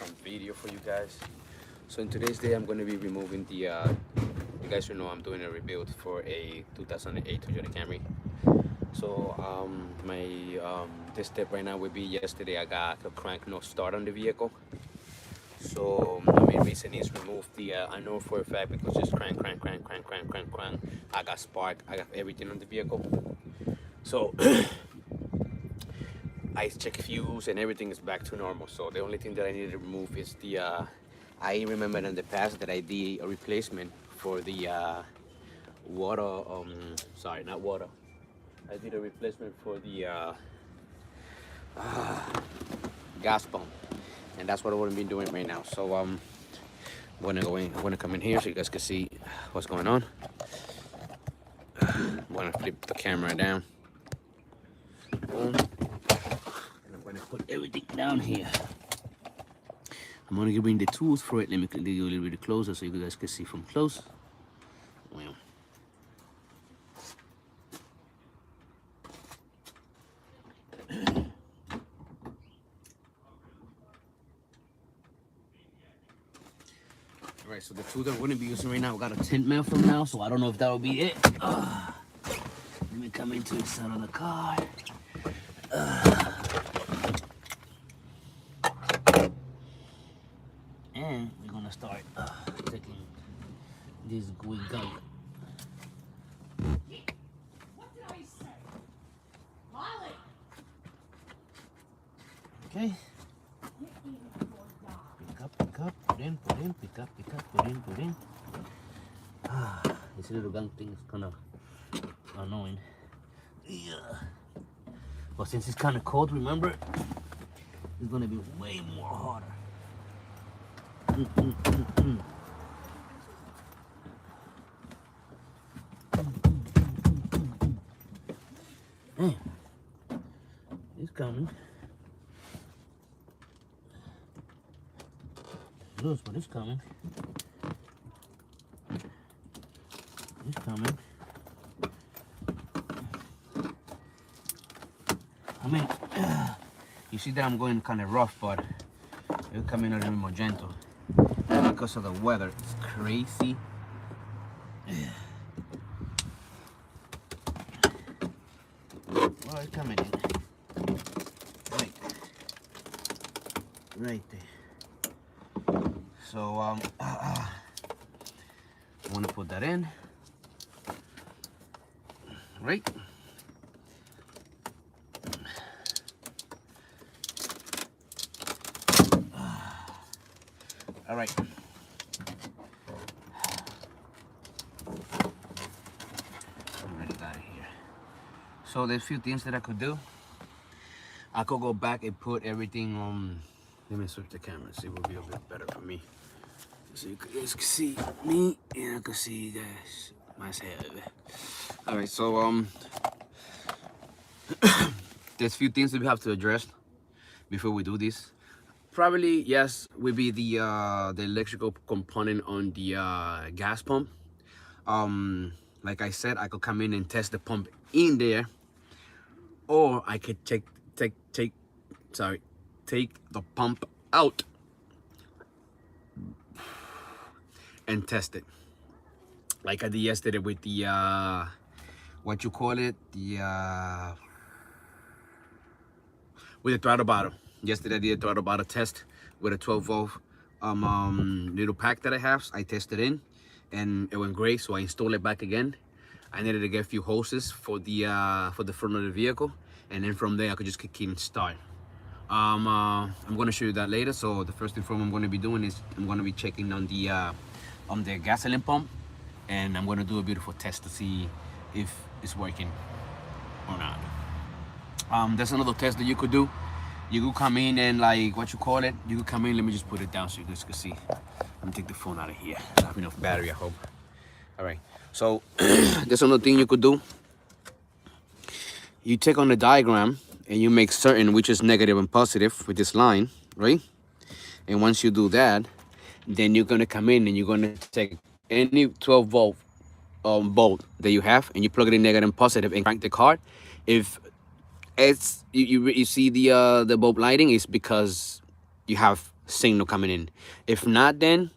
different video for you guys. So in today's day, I'm going to be removing the you guys should know I'm doing a rebuild for a 2008 Toyota Camry. So my this step right now would be yesterday I got a crank no start on the vehicle. So the main reason is remove the I know for a fact because just crank. I got spark, I got everything on the vehicle. So I check fuse and everything is back to normal. So the only thing that I need to remove is the I remember in the past that I did a replacement for the water sorry, not water. I did a replacement for the gas pump, and that's what I'm gonna be doing right now. So I'm gonna come in here so you guys can see what's going on. I'm gonna flip the camera down. Boom. And I'm gonna put everything down here. I'm gonna bring the tools for it. Let me do a little bit closer so you guys can see from close. Wow. Alright, so the tool that we're gonna be using right now, we got a tint mount from now, so I don't know if that'll be it. Let me come into the side of the car. And we're gonna start taking this gooey gunk. What did I say? Molly! Okay. Pick up, put in, pick up, put in. This little gunk thing is kind of annoying. Yeah. But since it's kind of cold, remember, it's gonna be way more harder. It's coming. Loose, but it's coming. It's coming. I mean, you see that I'm going kind of rough, but it'll come in a little more gentle. And because of the weather, it's crazy. Well, it's coming in. Right there. So I want to put that in. Right. All right. I'm ready out of here. So there's a few things that I could do. I could go back and put everything on. Let me switch the camera and see what will be a bit better for me. So you guys can see me and I can see you guys myself. All right, so there's a few things that we have to address before we do this. Probably, yes, will be the electrical component on the gas pump. Like I said, I could come in and test the pump in there, or I could take the pump out and test it, like I did yesterday with the what you call it, the with the throttle bottle. Yesterday I did a throttle bottle test with a 12-volt little pack that I have. I tested in and it went great, so I installed it back again. I needed to get a few hoses for the front of the vehicle, and then from there I could just kick in and start. I'm going to show you that later. So the first thing I'm going to be doing is I'm going to be checking on the gasoline pump, and I'm going to do a beautiful test to see if it's working or not. There's another test that you could do. You could come in and, like, what you call it, you could come in, let me just put it down so you guys can see. Let me take the phone out of here. I have enough battery, I hope. All right, so there's another thing you could do. You take on the diagram and you make certain which is negative and positive with this line, right? And once you do that, then you're gonna come in and you're gonna take any 12-volt bolt that you have and you plug it in negative and positive and crank the car. If it's you see the bulb lighting, is because you have signal coming in. If not, then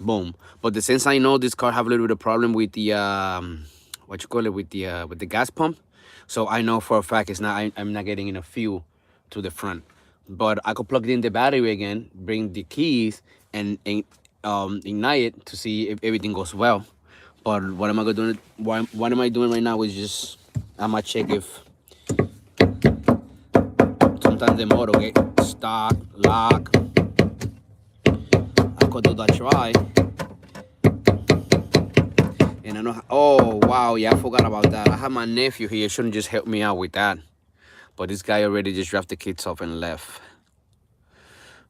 boom. But since I know this car have a little bit of problem with the what you call it, with the gas pump, so I know for a fact it's not. I'm not getting enough fuel to the front. But I could plug in the battery again, bring the keys, and ignite it to see if everything goes well. But what am I gonna do? What am I doing right now is just I'm gonna check if sometimes the motor get stuck, lock. I could do that try. And I know, oh wow, yeah, I forgot about that. I have my nephew here, shouldn't just help me out with that. But this guy already just dropped the kids off and left.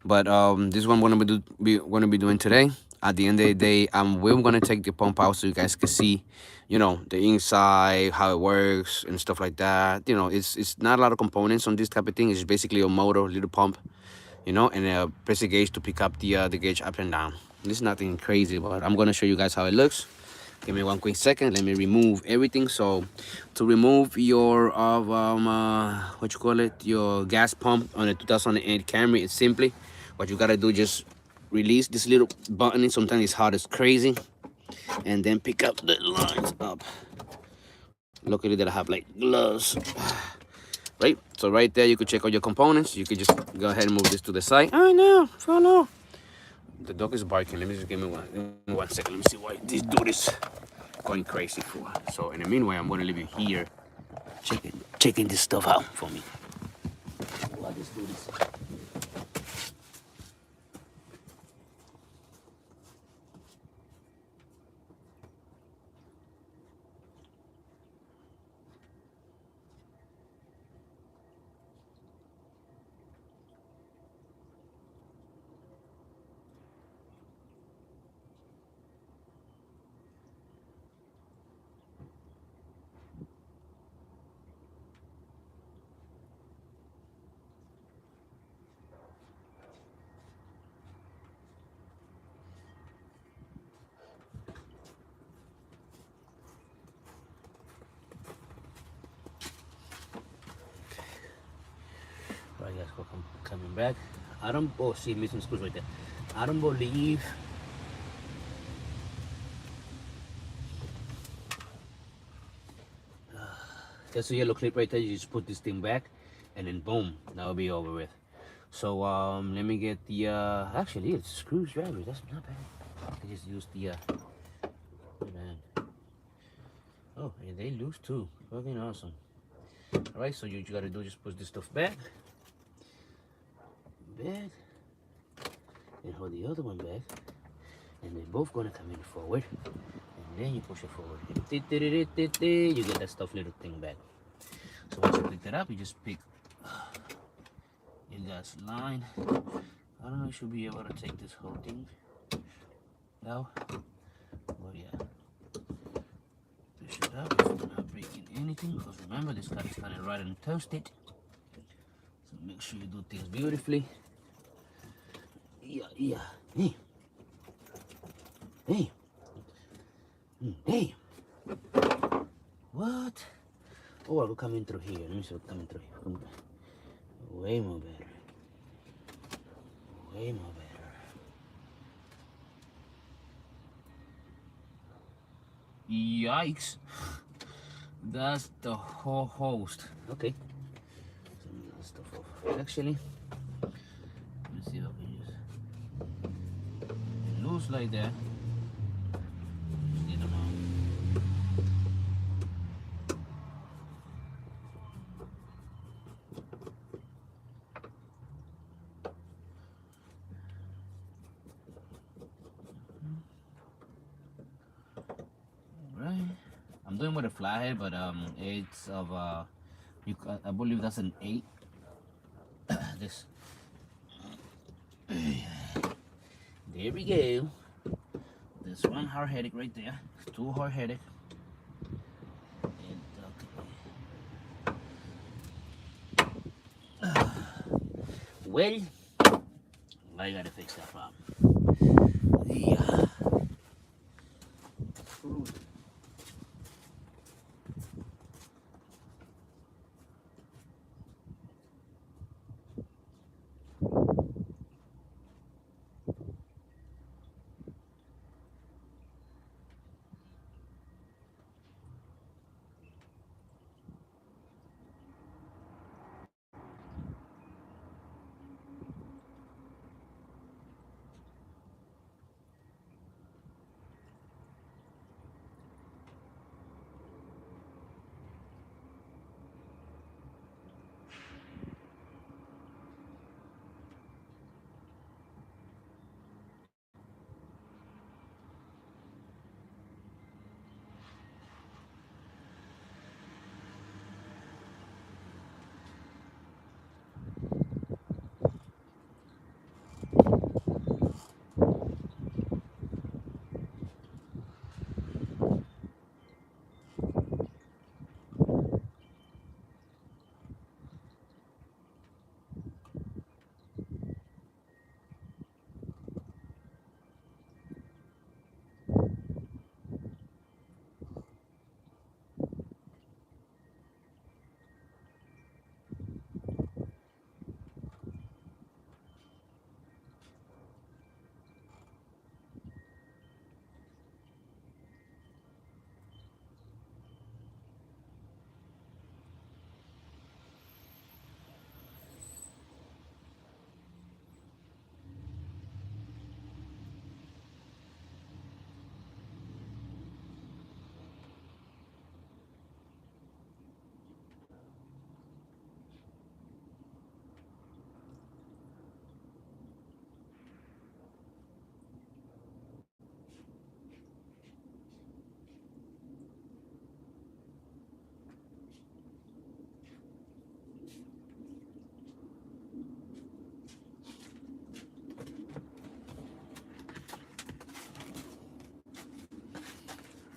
But this is what I'm gonna be doing today. At the end of the day, we're gonna take the pump out so you guys can see, you know, the inside, how it works and stuff like that. You know, it's not a lot of components on this type of thing. It's basically a motor, little pump, you know, and a pressure gauge to pick up the gauge up and down. This is nothing crazy, but I'm gonna show you guys how it looks. Give me one quick second. Let me remove everything. So to remove your what you call it, your gas pump on a 2008 Camry, it's simply what you gotta do, just release this little button. Sometimes it's hard as crazy, and then pick up the lines up. Luckily that I have like gloves. Right, so right there you could check all your components. You could just go ahead and move this to the side. Oh no, follow. The dog is barking. Let me just give me one second. Let me see why this dude is going crazy for. So in the meanwhile, I'm gonna leave you here checking this stuff out for me. Why this dude is. Right, guys, coming back. I don't. Oh, see, missing screws right there. I don't believe. There's a yellow clip right there. You just put this thing back, and then boom, that'll be over with. So let me get the actually it's screwdriver. That's not bad. I just use the man. Oh, and they loose too. Fucking awesome. All right, so you gotta do just put this stuff back, and hold the other one back, and they're both gonna come in forward, and then you push it forward. You get that stuff little thing back. So once you pick that up, you just pick your gas line. I don't know, you should be able to take this whole thing now. But yeah, push it up. It's not breaking anything, because remember this car is kind of right and toasted. So make sure you do things beautifully. Yeah. Hey. Hey. What? Oh, I'll come in through here. Let me see what's coming through here. Way more better. Way more better. Yikes. That's the whole host. Okay. Some of that stuff off. Actually, let's see if I can just loose like that. Just get them out. I'm doing with a flathead, but it's of I believe that's an 8. This. There we go. There's one hard headache right there. 2 hard headache. Well, I gotta fix that problem. Yeah.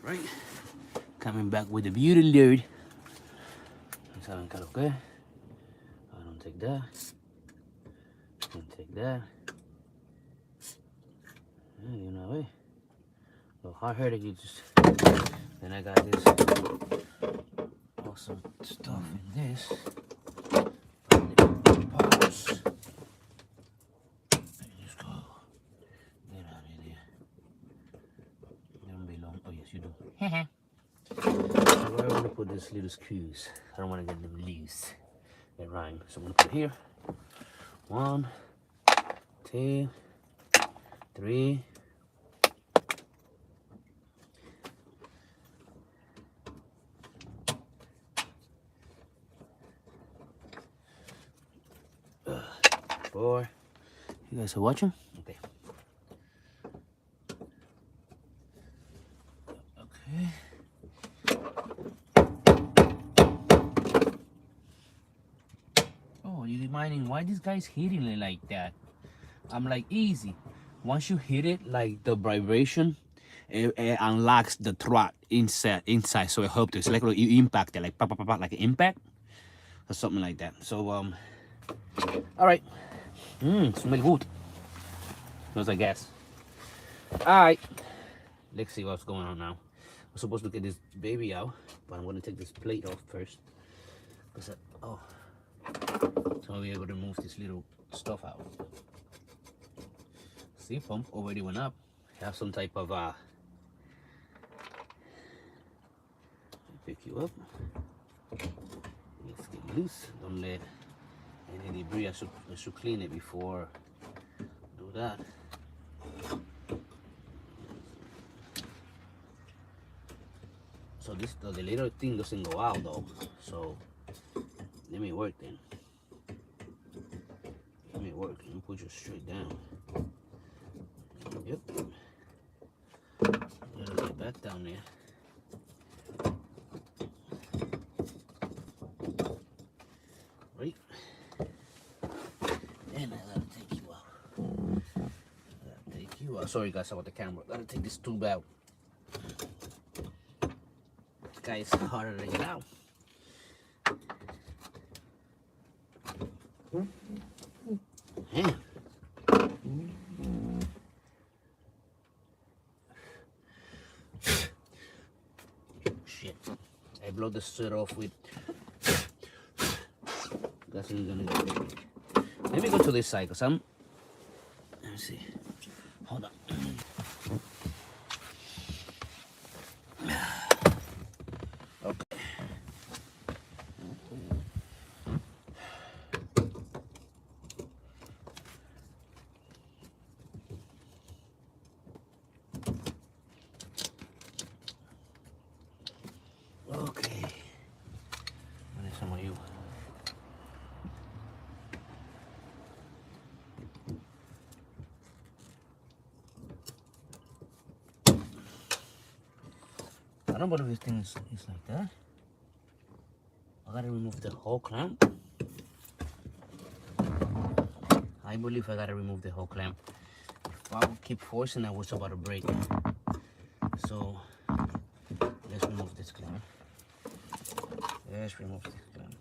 Right, coming back with the beauty load. It's having kind of good. I don't take that. Don't take that. Yeah, you know it. A little hard-headed, you just. Then I got this awesome stuff in this. Pause. Just go. Get out of there. You don't belong. Oh yes, you do. So where I'm gonna put these little screws. I don't want to get them loose. They rhyme. So I'm gonna put it here. 1, 2, 3. Four. You guys are watching? Okay. Okay. Oh, you're reminding why this guy's hitting it like that? I'm like, easy. Once you hit it, like the vibration, it unlocks the throat inside, so it helps you. It's like you impact it, like pop, pop, pop, like an impact or something like that. So all right. Smell good. Smells like gas. All right. Let's see what's going on now. I'm supposed to get this baby out, but I'm gonna take this plate off first. So I'll be able to move this little stuff out. See, pump already went up. Have some type of pick you up. Let's get loose. Don't let any debris. I should clean it before do that. So the little thing doesn't go out though. So let me work then. Let me work. Let me put you straight down. Yep. Let us get back down there. Right. And I gotta take you out. Sorry guys about the camera. Gotta take this tube out. This guy is harder to get out. Man. Shit. I blow the shit off with. That's what gonna do. Let me go to this side, cause let me see. Hold on. Okay. Okay. What is some of you? I don't believe this thing is like that. I gotta remove the whole clamp. I believe I gotta remove the whole clamp. If I would keep forcing, I was about to break. So let's remove this clamp. Let's remove this clamp.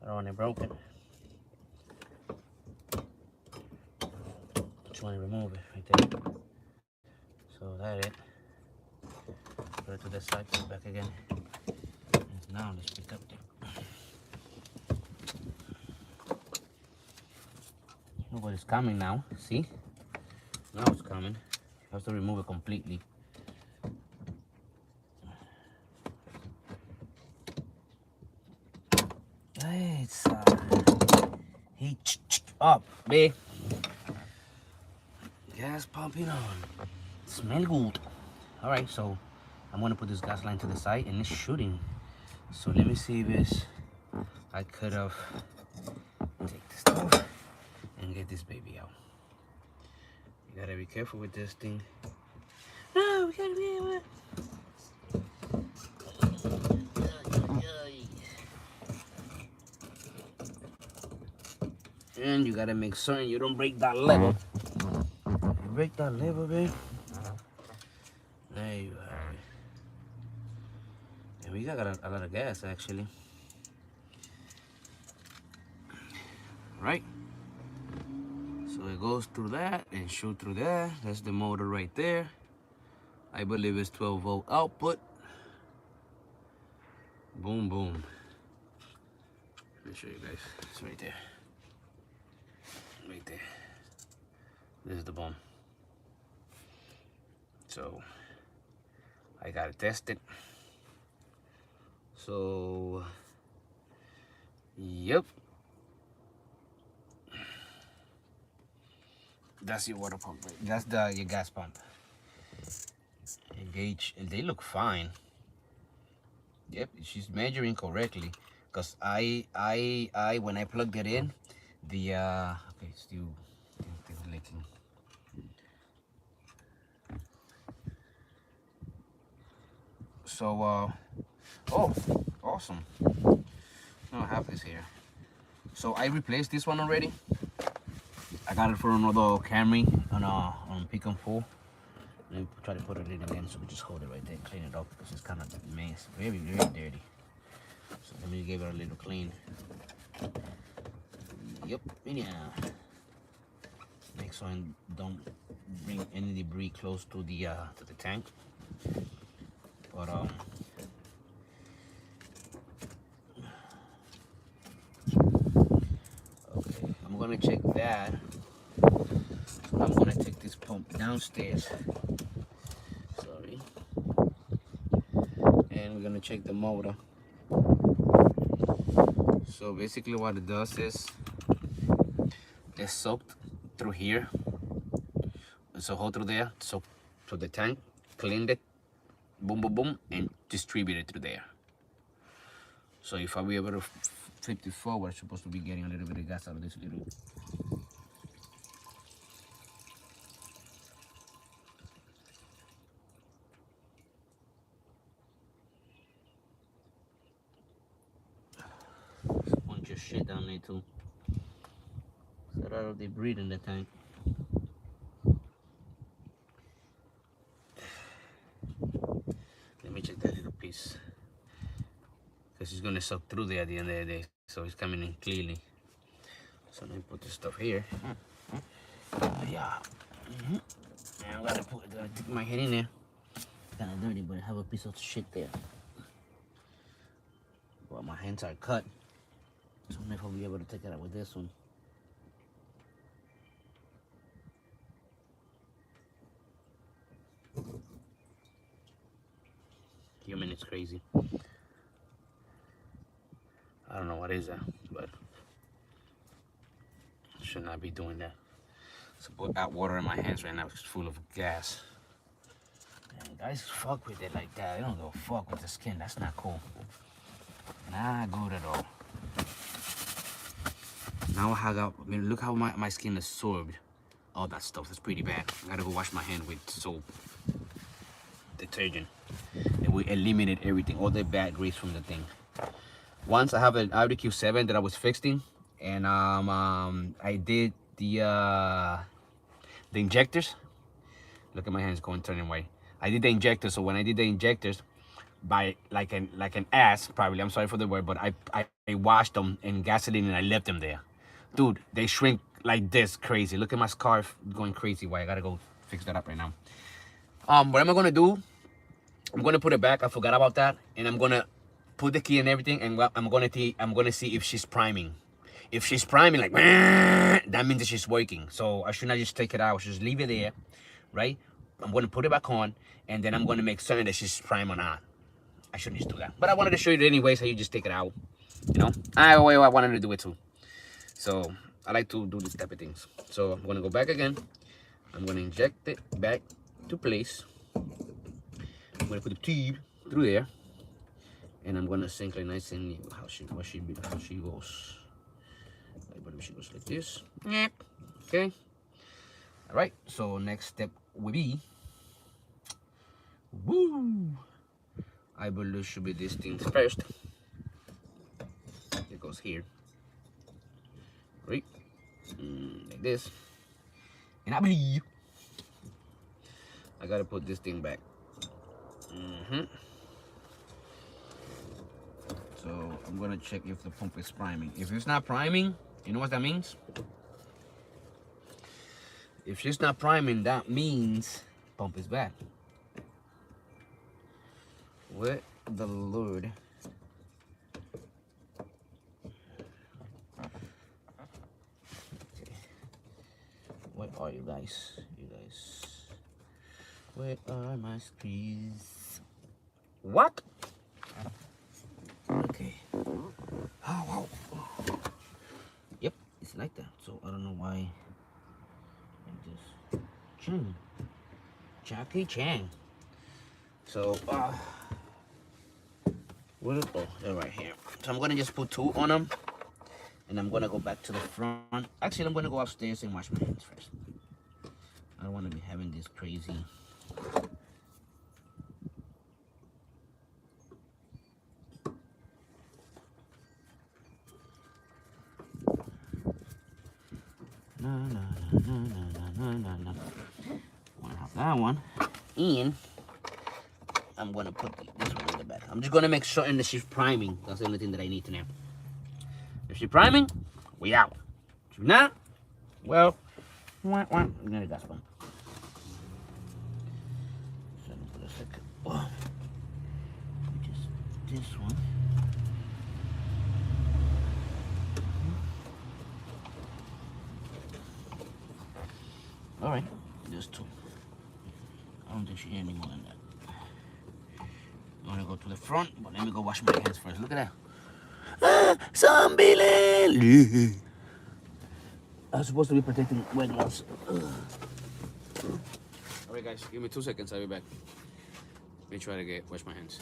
I don't want it broken. Just want to remove it right there. So that's it. Put it to the side, put it back again. And now let's pick up there. Nobody's coming now. See? Now it's coming. I have to remove it completely. It's heat up, babe. Gas pumping on. Smell good. All right, so I'm gonna put this gas line to the side and it's shooting. So let me see if it's. I could have take this off and get this baby out. You gotta be careful with this thing. go, we gotta be able to. And you gotta make certain you don't break that level. You break that level, babe. There you have it. And we got a lot of gas actually. Right? So it goes through that and shoot through there. That's the motor right there. I believe it's 12-volt output. Boom, boom. Let me show you guys. It's right there. Right there. This is the bomb. So I gotta test it. So yep. That's your water pump. Right? That's your gas pump. Engage, and they look fine. Yep, she's measuring correctly. Cause I when I plugged it in, the okay, still leaking. So oh, awesome. Now I have this here. So I replaced this one already. I got it for another Camry on pick and pull. Let me try to put it in again, so we just hold it right there and clean it up because it's kind of a mess, very dirty. So let me give it a little clean. Yep, anyhow. Make sure I don't bring any debris close to the tank. But okay, I'm gonna check that. So I'm gonna take this pump downstairs. Sorry. And we're gonna check the motor. So basically what it does is it's soaked through here. It's a hole through there, soaked to the tank, cleaned it, boom, boom, boom, and distribute it through there. So if I be able to flip this forward, I'm supposed to be getting a little bit of gas out of this little. There's a bunch of shit down there too. So a lot of debris in the tank. Let me check that little piece. Because it's gonna suck through there at the end of the day. So it's coming in clearly. So let me put this stuff here. Yeah. And I gotta stick my head in there. Kinda dirty, but I have a piece of shit there. Well, my hands are cut. So I'm not gonna be able to take it out with this one. Human is crazy. I don't know what is that, but should not be doing that. So put out water in my hands right now. It's full of gas. And guys fuck with it like that. They don't go fuck with the skin. That's not cool. Not good at all. Now I mean, look how my skin absorbed all that stuff. That's pretty bad. I gotta go wash my hand with soap, detergent, and we eliminate everything, all the bad grease from the thing. Once I have an Audi Q7 that I was fixing, and I did the injectors. Look at my hands turning white. I did the injectors, so when I did the injectors, by like an ass, probably, I'm sorry for the word, but I washed them in gasoline and I left them there. Dude, they shrink like this, crazy. Look at my scarf going crazy. Why? I gotta go fix that up right now. What am I gonna do? I'm gonna put it back. I forgot about that, and I'm gonna put the key and everything, and I'm gonna see if she's priming. If she's priming, like that means that she's working. So I should not just take it out. I should just leave it there, right? I'm gonna put it back on, and then I'm gonna make certain that she's prime or not. I shouldn't just do that, but I wanted to show you anyways how you just take it out. You know, I wanted to do it too. So I like to do this type of things. So I'm gonna go back again. I'm gonna inject it back to place. I'm gonna put the tube through there, and I'm gonna synchronize in how she goes. I believe she goes like this. Okay. All right. So next step will be Woo! I believe should be this thing first. It goes here, right? Like this. And I believe I gotta put this thing back. So I'm gonna check if the pump is priming. If it's not priming, you know what that means? If she's not priming, that means pump is bad. What the Lord? Okay. Where are you guys? You guys. Where are my screws? What? Okay. Oh, wow. Yep, it's like that. So I don't know why. Like this. Chang. Jackie Chan. So, oh, they're right here. So I'm gonna just put 2 on them, and I'm gonna go back to the front. Actually, I'm gonna go upstairs and wash my hands first. I don't want to be having this crazy. No, no, no, no, no, no, no, no. Want to have that one, and I'm gonna put this one in the back. I'm just gonna make certain that she's priming. That's the only thing that I need to know. If she's priming, we out. If she's not, well, we're gonna gas pump. So for a second. Oh, just this one. All right, just 2. I don't think she any more than that. I'm gonna go to the front, but let me go wash my hands first. Look at that. Zombie land. I was supposed to be protecting wet gloves. All right, guys, give me 2 seconds. I'll be back. Let me try to wash my hands.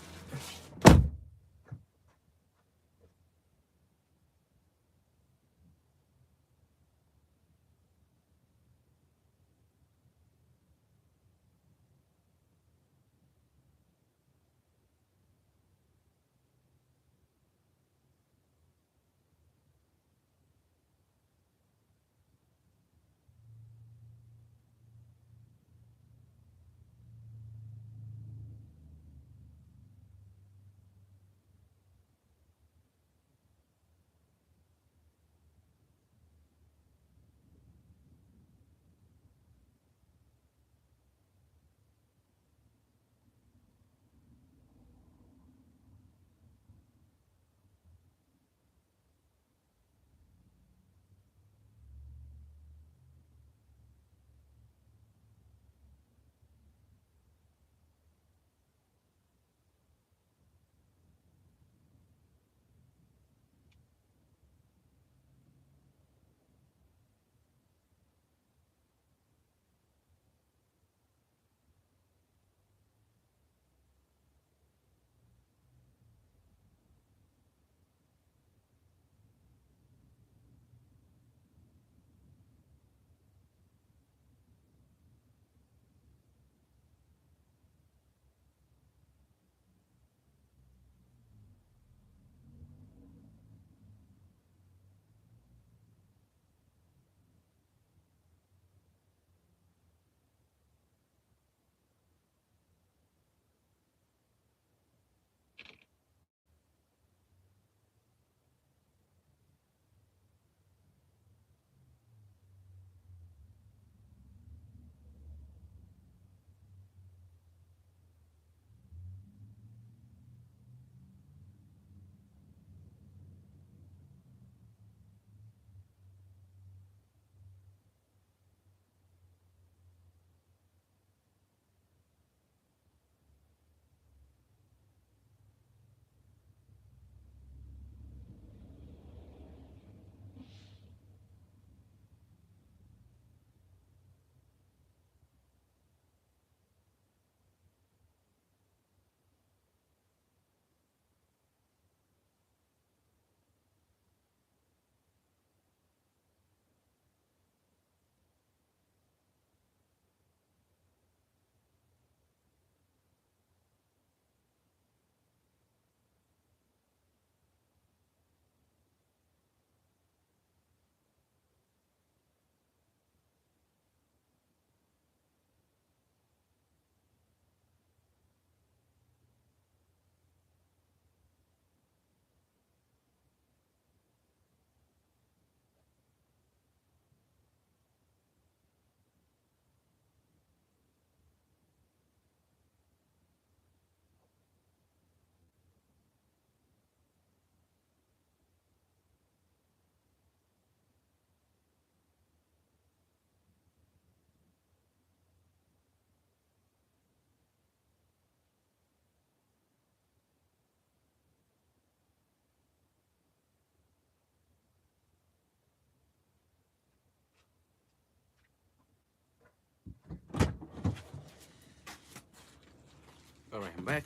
All right, I'm back.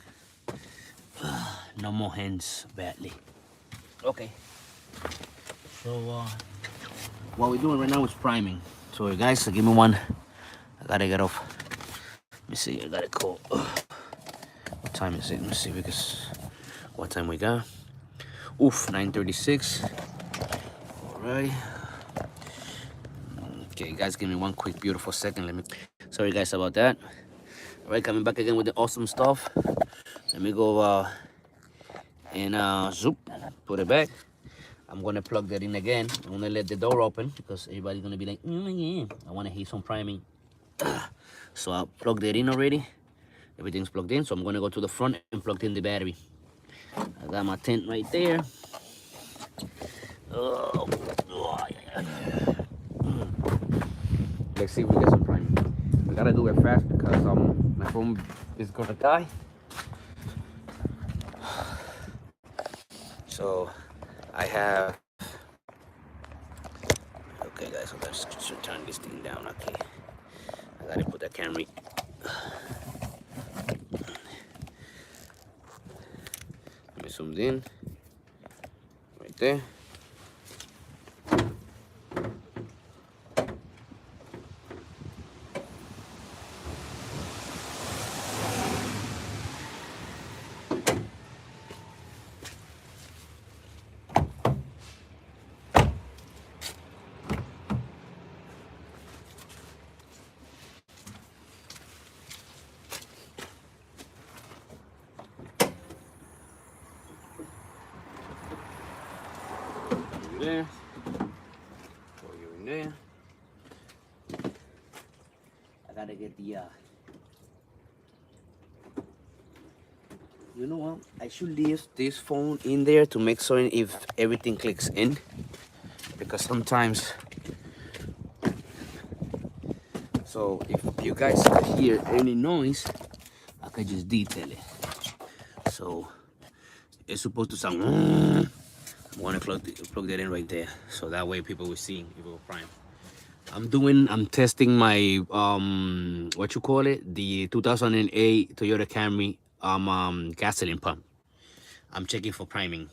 No more hands badly. Okay. So what we're doing right now is priming. So guys, so give me one. I gotta get off. Let me see. I gotta call. What time is it? Let me see because what time we got? Oof, 9:36. All right. Okay, guys, give me one quick, beautiful second. Let me. Sorry, guys, about that. All right, coming back again with the awesome stuff. Let me go and zoop, put it back. I'm gonna plug that in again. I'm gonna let the door open because everybody's gonna be like, yeah, I wanna heat some priming. So I plugged it in already. Everything's plugged in. So I'm gonna go to the front and plug in the battery. I got my tent right there. Oh, let's see if we get some priming. We gotta do it fast because my phone is gonna die. So I have. Okay, guys. So let's just turn this thing down. Okay, I gotta put that Camry. Let me zoom in right there. There. Throw you in there. I gotta get the you know what? I should leave this phone in there to make sure if everything clicks in. Because sometimes, so if you guys hear any noise, I could just detail it. So it's supposed to sound. I'm gonna plug that in right there, so that way people will see it will prime. I'm testing my what you call it, the 2008 Toyota Camry gasoline pump. I'm checking for priming.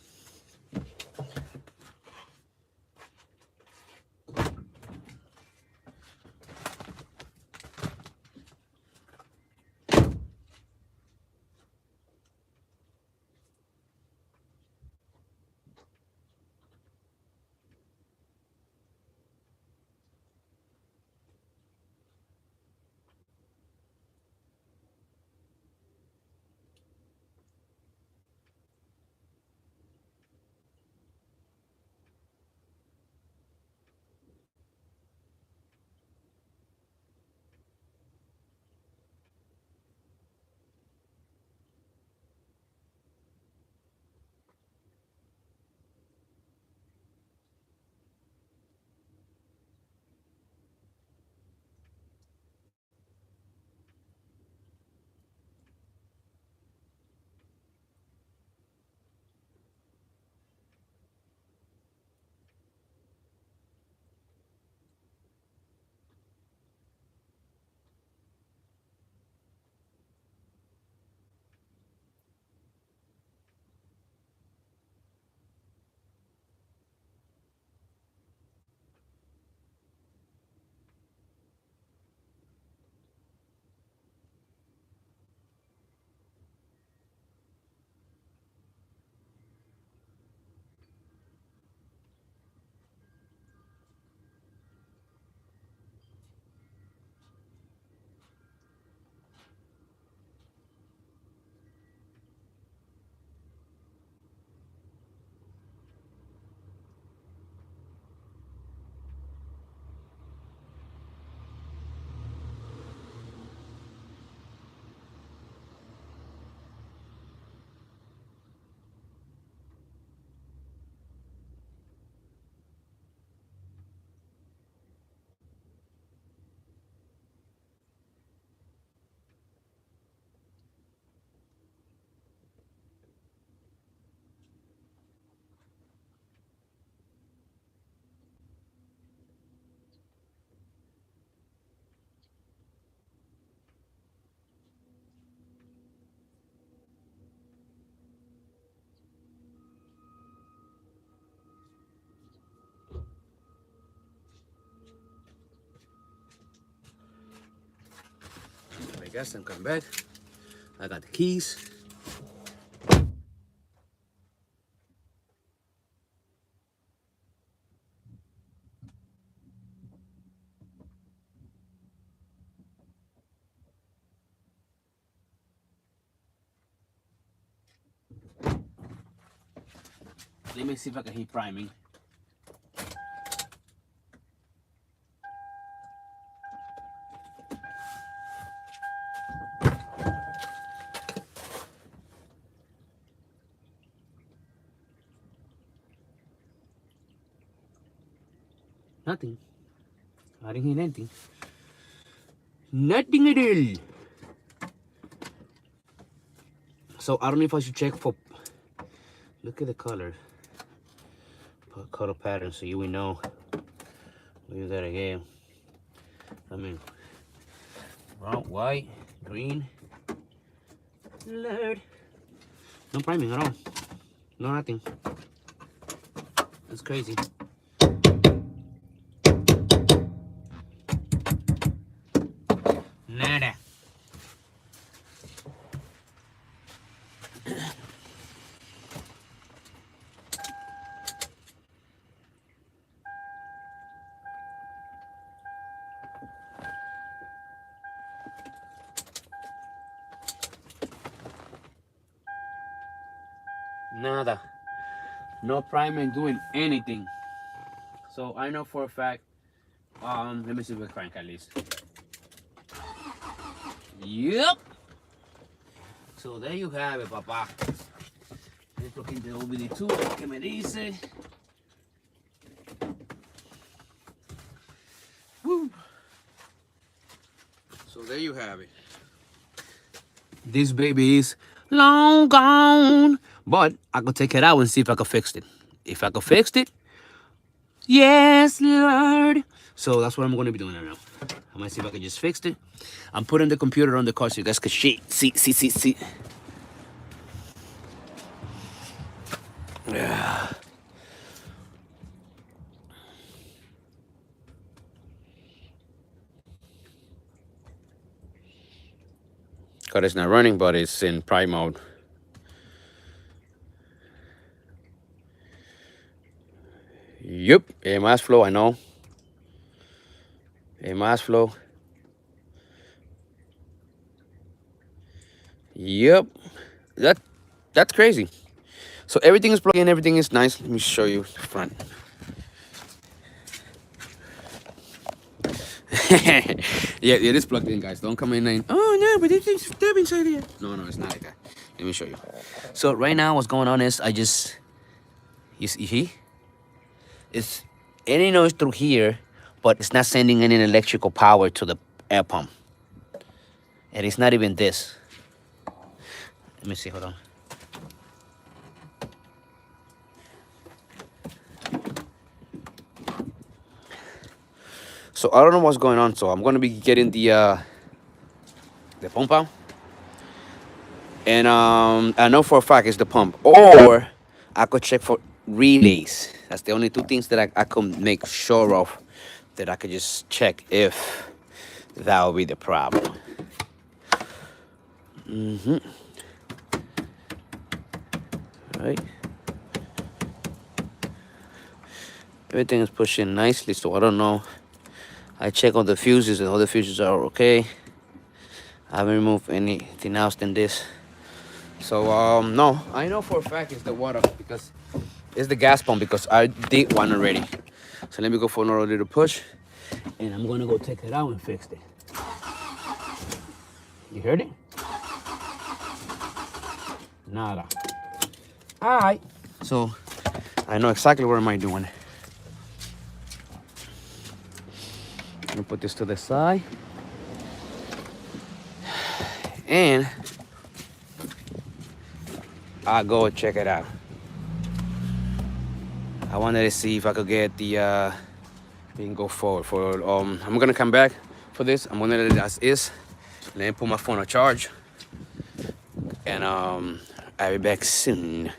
gas and come back. I got the keys. Let me see if I can hit priming. Nothing. I didn't hit anything. Nothing at all. So I don't know if I should check for. Look at the color. Color pattern, so you will know what you gotta get. I mean, brown, white, green. Lord. No priming at all. No nothing. That's crazy. Nada. Nada. No priming doing anything. So I know for a fact. Let me see the crank at least. Yep. So there you have it, papá. Esto que te OBD2 que me dice. Woo. So there you have it. This baby is long gone. But I could take it out and see if I could fix it. If I could fix it, yes, Lord. So that's what I'm going to be doing right now. I might see if I can just fix it. I'm putting the computer on the car so you guys can see. Yeah. Car is not running, but it's in prime mode. Yep, mass flow, I know. Mass flow. Yep, that's crazy. So everything is plugged in, everything is nice. Let me show you the front. yeah, it is plugged in, guys. Don't come in and, oh no, but it's step inside here. No, it's not like that. Let me show you. So right now, what's going on is you see? It's any noise through here, but it's not sending any electrical power to the air pump. And it's not even this. Let me see, hold on. So I don't know what's going on. So I'm gonna be getting the pump out. And I know for a fact it's the pump. Or I could check for relays. That's the only two things that I could make sure of, that I could just check if that will be the problem. Right. Everything is pushing nicely, so I don't know. I check on the fuses and all the fuses are okay. I haven't removed anything else than this. So no, I know for a fact it's the water, because it's the gas pump, because I did one already. So let me go for another little push, and I'm gonna go take it out and fix it. You heard it? Nada. All right. So I know exactly what am I doing. I'm gonna put this to the side. And I'll go and check it out. I wanted to see if I could get the we can go forward for I'm gonna come back for this. I'm gonna let it as is. Let me put my phone on charge. And I'll be back soon.